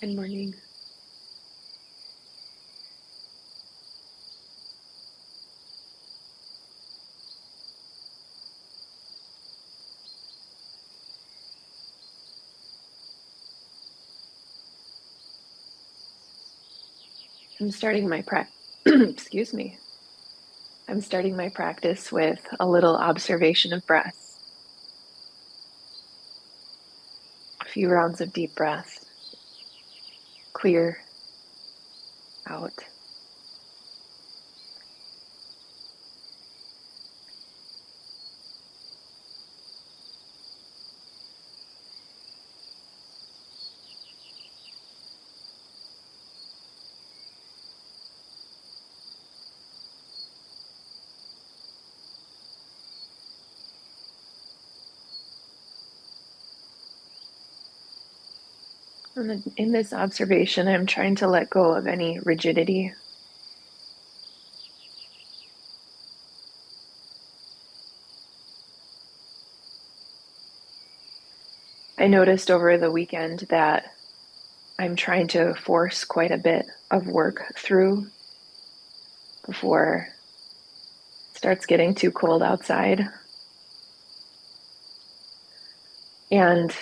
Good morning. I'm starting my excuse me. I'm starting my practice with a little observation of breath. A few rounds of deep breath. Clear out. And in this observation, I'm trying to let go of any rigidity. I noticed over the weekend that I'm trying to force quite a bit of work through before it starts getting too cold outside. And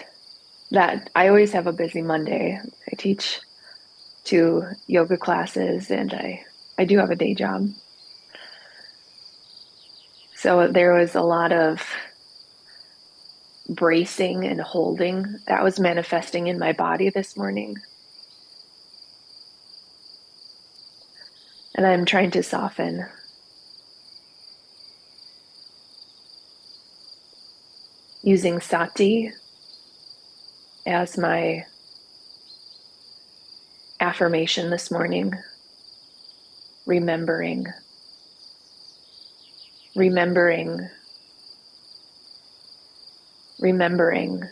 that I always have a busy Monday. I teach 2 yoga classes and I do have a day job. So there was a lot of bracing and holding that was manifesting in my body this morning. And I'm trying to soften using sati as my affirmation this morning. Remembering, remembering, remembering.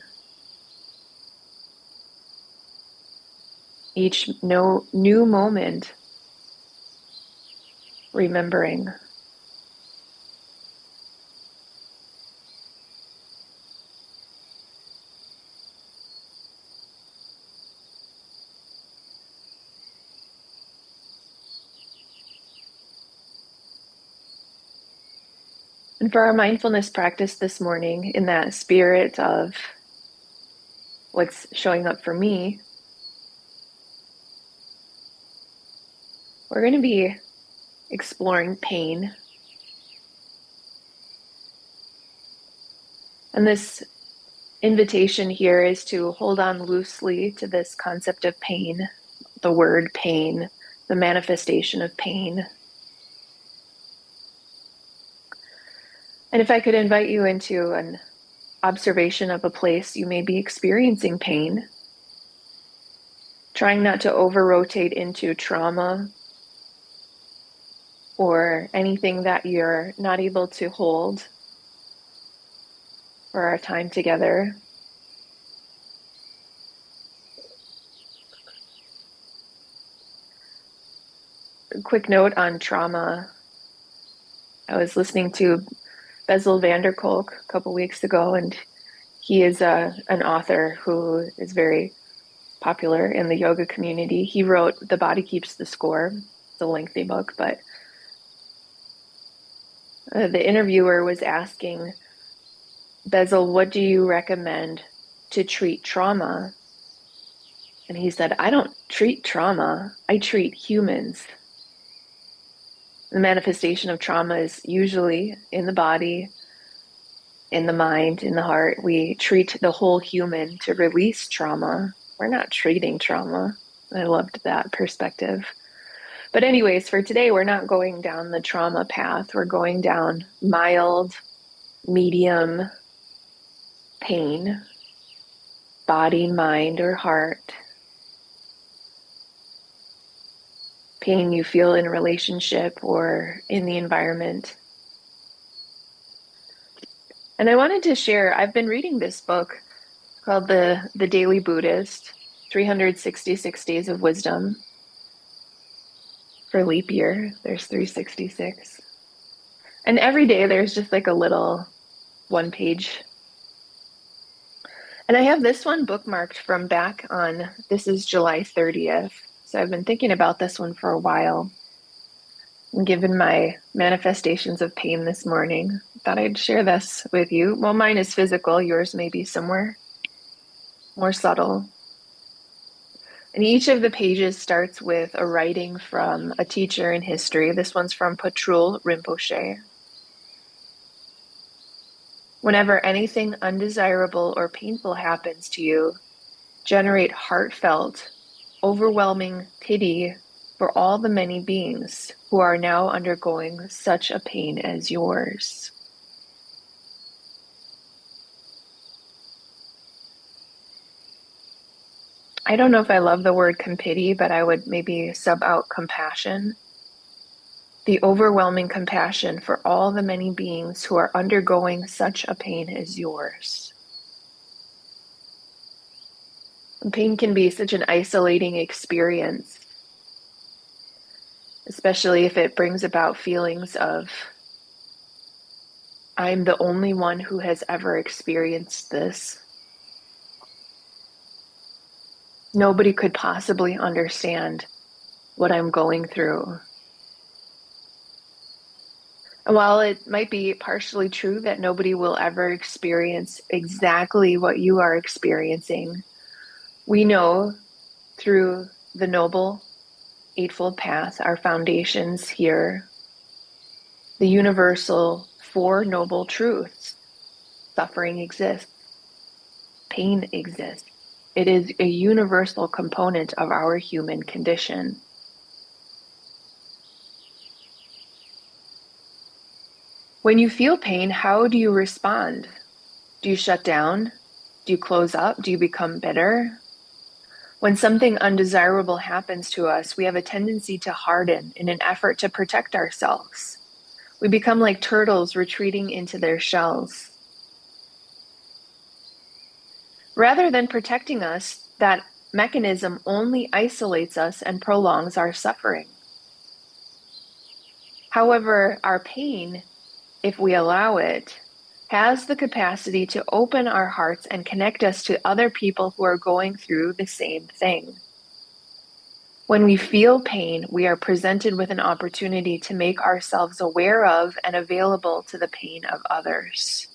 Each no, new moment, remembering. And for our mindfulness practice this morning, in that spirit of what's showing up for me, we're going to be exploring pain. And this invitation here is to hold on loosely to this concept of pain, the word pain, the manifestation of pain. And if I could invite you into an observation of a place you may be experiencing pain, trying not to over rotate into trauma or anything that you're not able to hold for our time together. A quick note on trauma. I was listening to Bessel van der Kolk a couple weeks ago, and he is an author who is very popular in the yoga community. He wrote The Body Keeps the Score. It's a lengthy book, but the interviewer was asking Bessel, what do you recommend to treat trauma? And he said, I don't treat trauma, I treat humans. The manifestation of trauma is usually in the body, in the mind, in the heart. We treat the whole human to release trauma. We're not treating trauma. I loved that perspective. But anyways, for today, we're not going down the trauma path. We're going down mild, medium pain, body, mind, or heart. Pain you feel in a relationship or in the environment. And I wanted to share, I've been reading this book called The Daily Buddhist, 366 Days of Wisdom. For leap year, there's 366. And every day there's just like a little 1 page. And I have this one bookmarked from back on, this is July 30th. So I've been thinking about this one for a while. And given my manifestations of pain this morning, thought I'd share this with you. Well, mine is physical, yours may be somewhere more subtle. And each of the pages starts with a writing from a teacher in history. This one's from Patrul Rinpoche. Whenever anything undesirable or painful happens to you, generate heartfelt, overwhelming pity for all the many beings who are now undergoing such a pain as yours. I don't know if I love the word compity, but I would maybe sub out compassion. The overwhelming compassion for all the many beings who are undergoing such a pain as yours. And pain can be such an isolating experience, especially if it brings about feelings of, I'm the only one who has ever experienced this. Nobody could possibly understand what I'm going through. And while it might be partially true that nobody will ever experience exactly what you are experiencing, we know through the Noble Eightfold Path, our foundations here, the universal Four Noble Truths. Suffering exists. Pain exists. It is a universal component of our human condition. When you feel pain, how do you respond? Do you shut down? Do you close up? Do you become bitter? When something undesirable happens to us, we have a tendency to harden in an effort to protect ourselves. We become like turtles retreating into their shells. Rather than protecting us, that mechanism only isolates us and prolongs our suffering. However, our pain, if we allow it, has the capacity to open our hearts and connect us to other people who are going through the same thing. When we feel pain, we are presented with an opportunity to make ourselves aware of and available to the pain of others.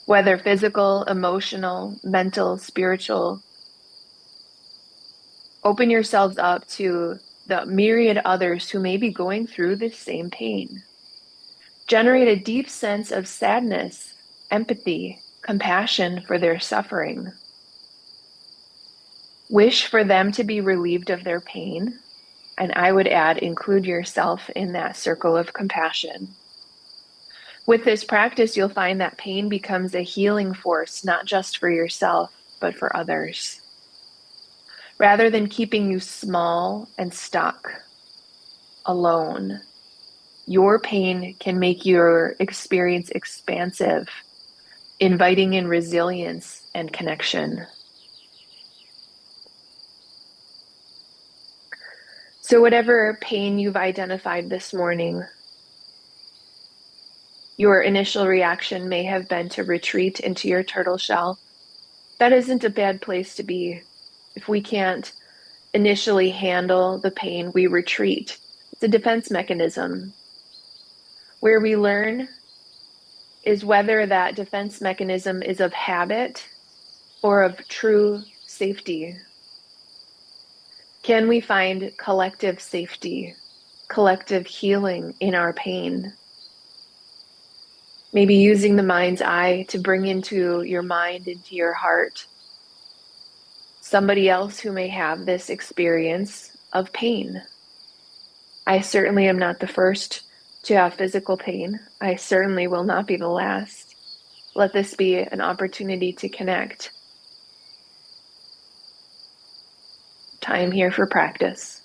Whether physical, emotional, mental, spiritual, open yourselves up to the myriad others who may be going through the same pain. Generate a deep sense of sadness, empathy, compassion for their suffering. Wish for them to be relieved of their pain, and I would add, include yourself in that circle of compassion. With this practice, you'll find that pain becomes a healing force, not just for yourself, but for others. Rather than keeping you small and stuck, alone, your pain can make your experience expansive, inviting in resilience and connection. So whatever pain you've identified this morning, your initial reaction may have been to retreat into your turtle shell. That isn't a bad place to be. If we can't initially handle the pain, we retreat. It's a defense mechanism. Where we learn is whether that defense mechanism is of habit or of true safety. Can we find collective safety, collective healing in our pain? Maybe using the mind's eye to bring into your mind, into your heart, somebody else who may have this experience of pain. I certainly am not the first to have physical pain. I certainly will not be the last. Let this be an opportunity to connect. Time here for practice.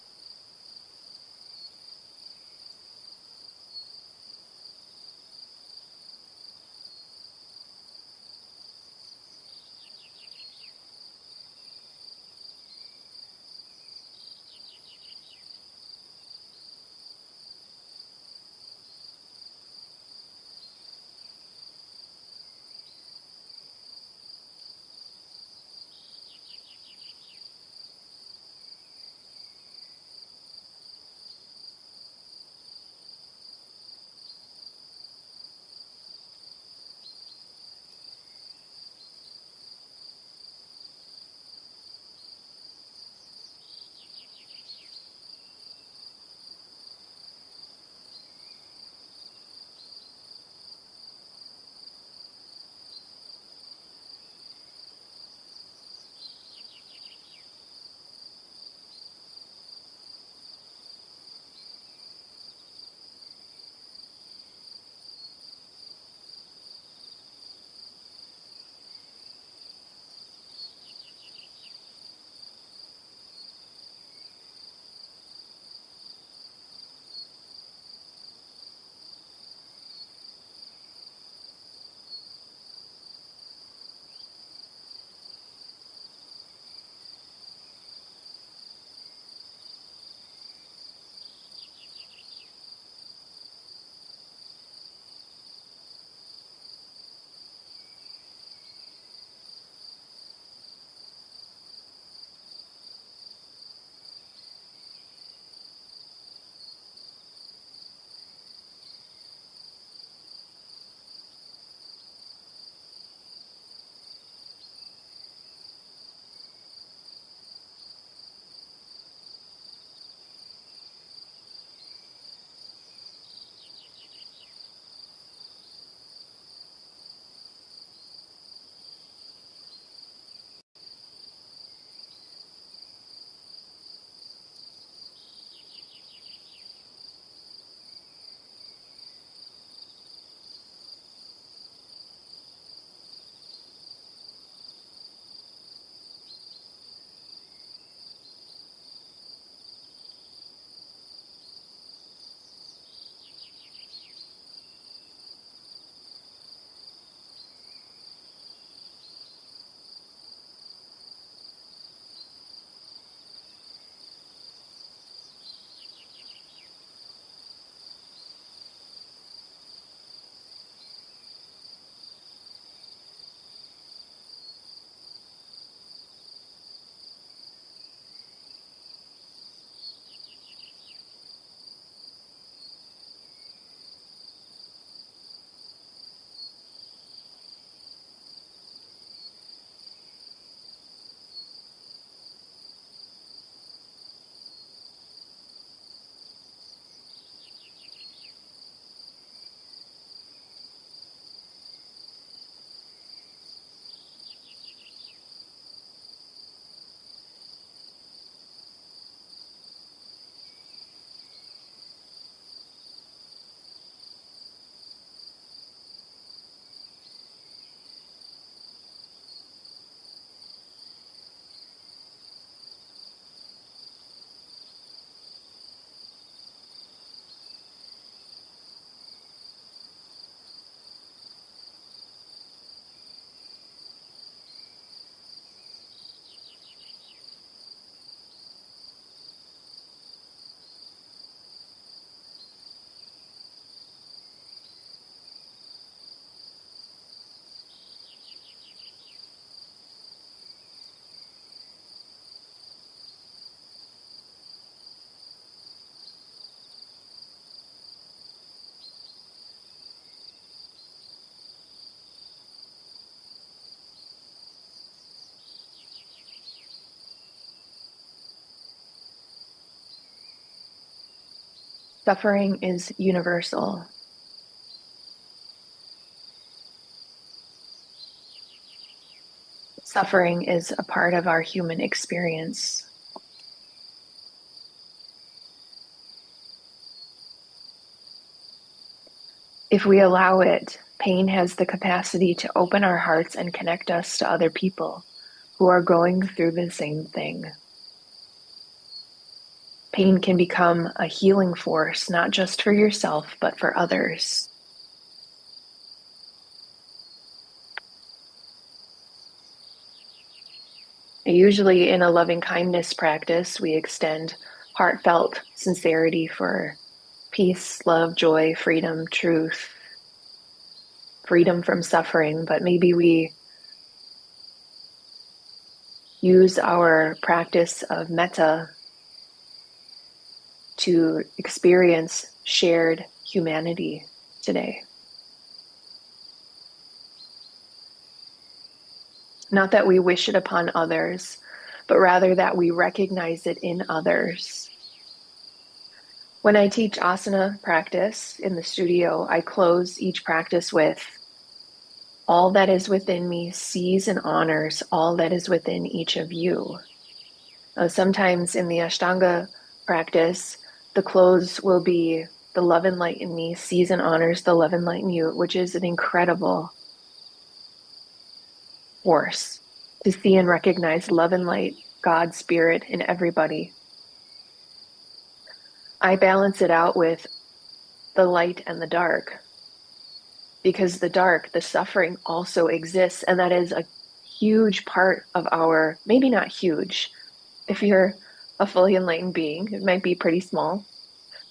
Suffering is universal. Suffering is a part of our human experience. If we allow it, pain has the capacity to open our hearts and connect us to other people who are going through the same thing. Pain can become a healing force, not just for yourself, but for others. Usually, in a loving kindness practice, we extend heartfelt sincerity for peace, love, joy, freedom, truth, freedom from suffering, but maybe we use our practice of metta to experience shared humanity today. Not that we wish it upon others, but rather that we recognize it in others. When I teach asana practice in the studio, I close each practice with, all that is within me sees and honors all that is within each of you. Sometimes in the Ashtanga practice, the close will be, the love and light in me sees and honors the love and light in you, which is an incredible force to see and recognize love and light, God, spirit in everybody. I balance it out with the light and the dark, because the dark, the suffering also exists, and that is a huge part of our, maybe not huge, if you're a fully enlightened being, it might be pretty small.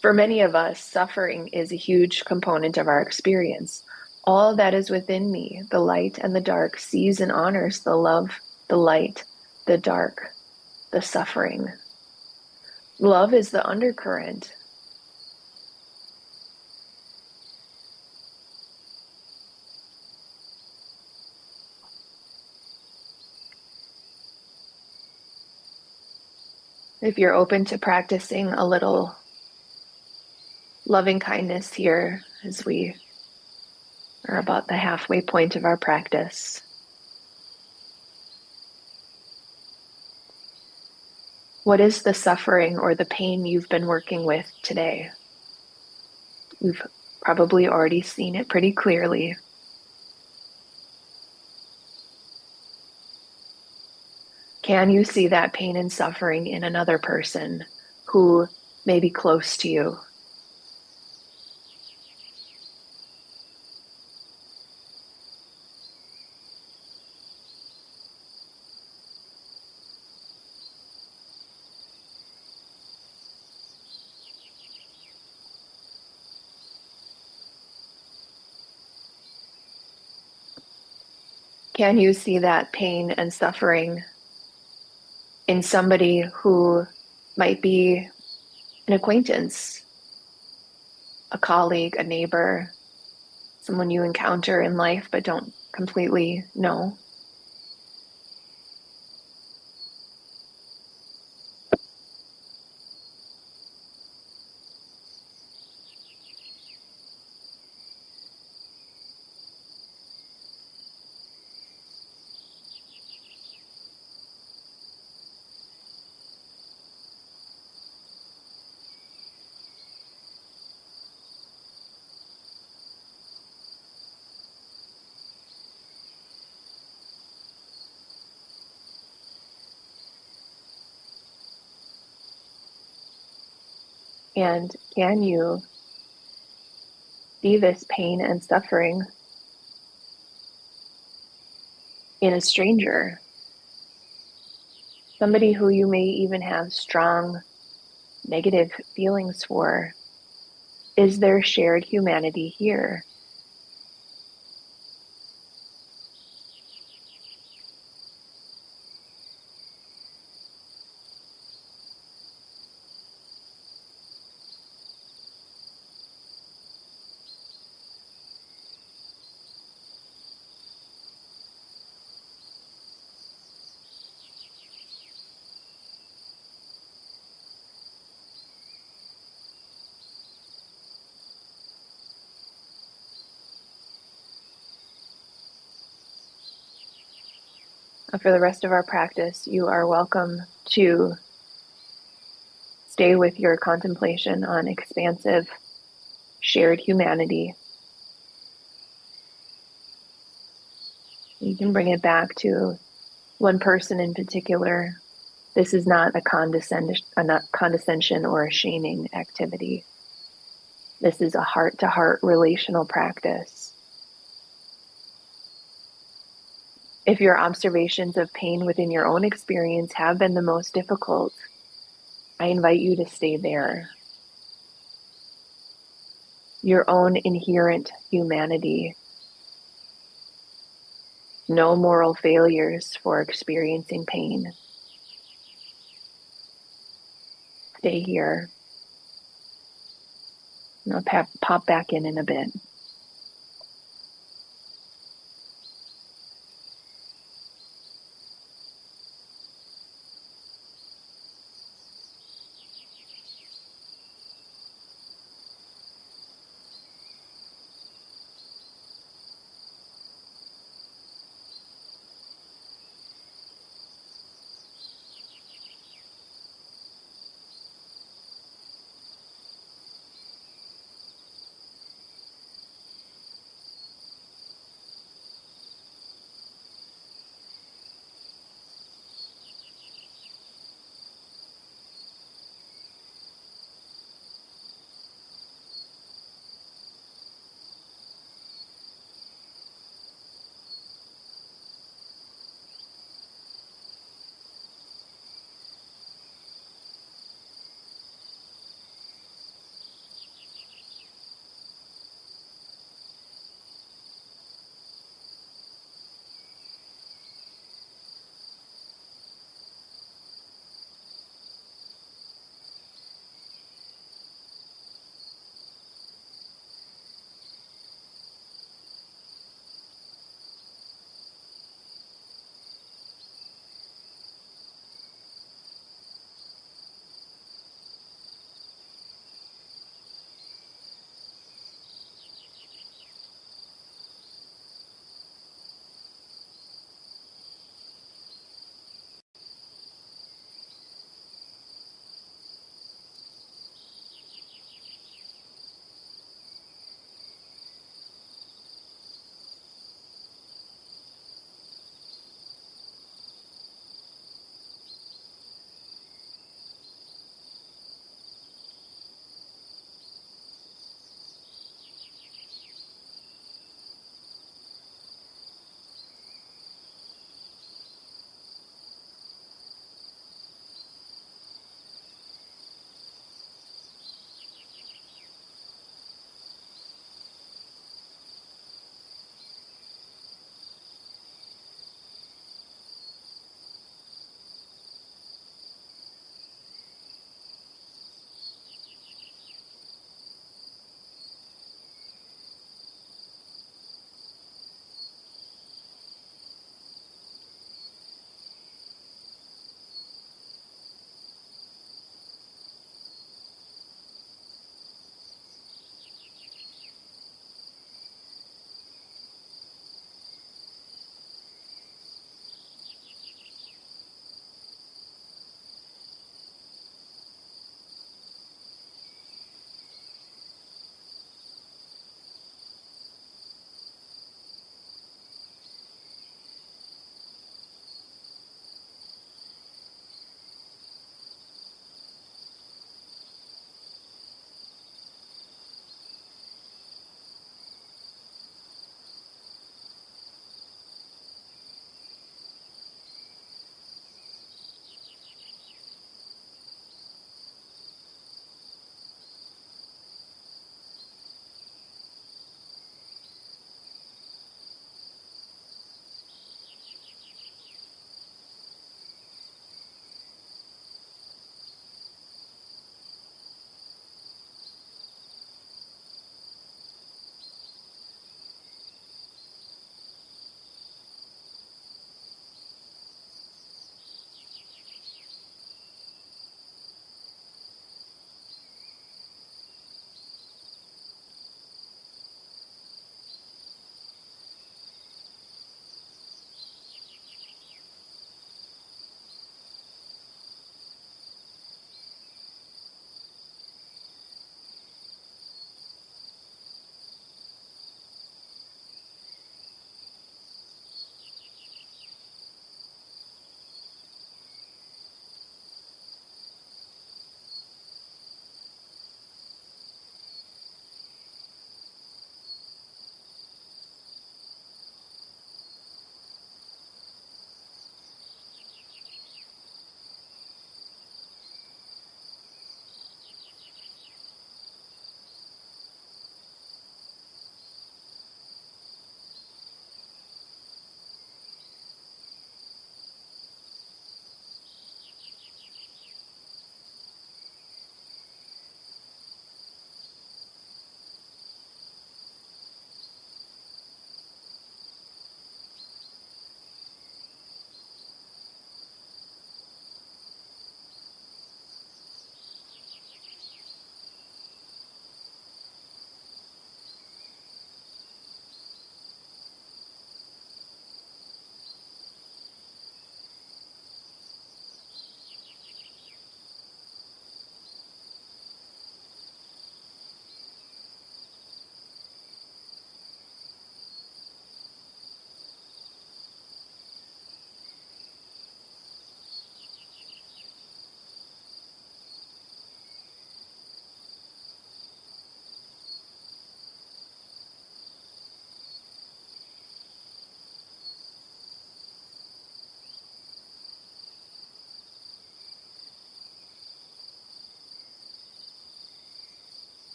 For many of us, suffering is a huge component of our experience. All that is within me, the light and the dark, sees and honors the love, the light, the dark, the suffering. Love is the undercurrent. If you're open to practicing a little loving kindness here as we are about the halfway point of our practice. What is the suffering or the pain you've been working with today? You've probably already seen it pretty clearly. Can you see that pain and suffering in another person who may be close to you? Can you see that pain and suffering in somebody who might be an acquaintance, a colleague, a neighbor, someone you encounter in life but don't completely know? And can you see this pain and suffering in a stranger? Somebody who you may even have strong negative feelings for. Is there shared humanity here? For the rest of our practice, you are welcome to stay with your contemplation on expansive, shared humanity. You can bring it back to one person in particular. This is not a condescension or a shaming activity. This is a heart-to-heart relational practice. If your observations of pain within your own experience have been the most difficult, I invite you to stay there. Your own inherent humanity. No moral failures for experiencing pain. Stay here. And I'll pop back in a bit.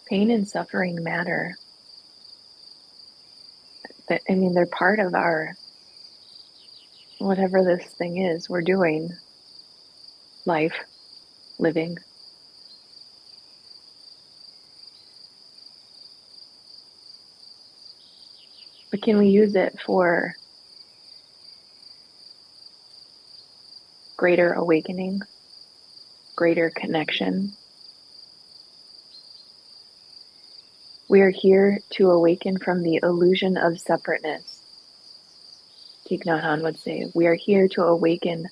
Pain and suffering matter. They're part of our, whatever this thing is we're doing, life, living. But can we use it for greater awakening, greater connection? We are here to awaken from the illusion of separateness. Thich Nhat Hanh would say, we are here to awaken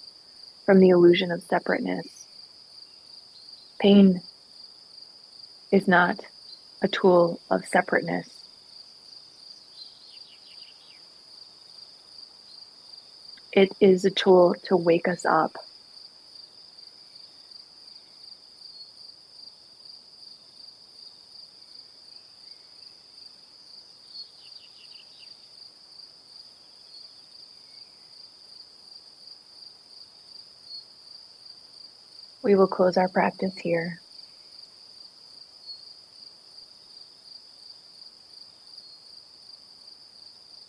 from the illusion of separateness. Pain is not a tool of separateness. It is a tool to wake us up. We will close our practice here.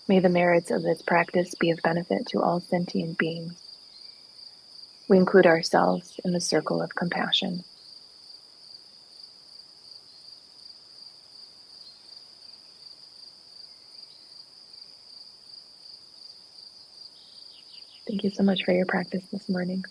May the merits of this practice be of benefit to all sentient beings. We include ourselves in the circle of compassion. Thank you so much for your practice this morning.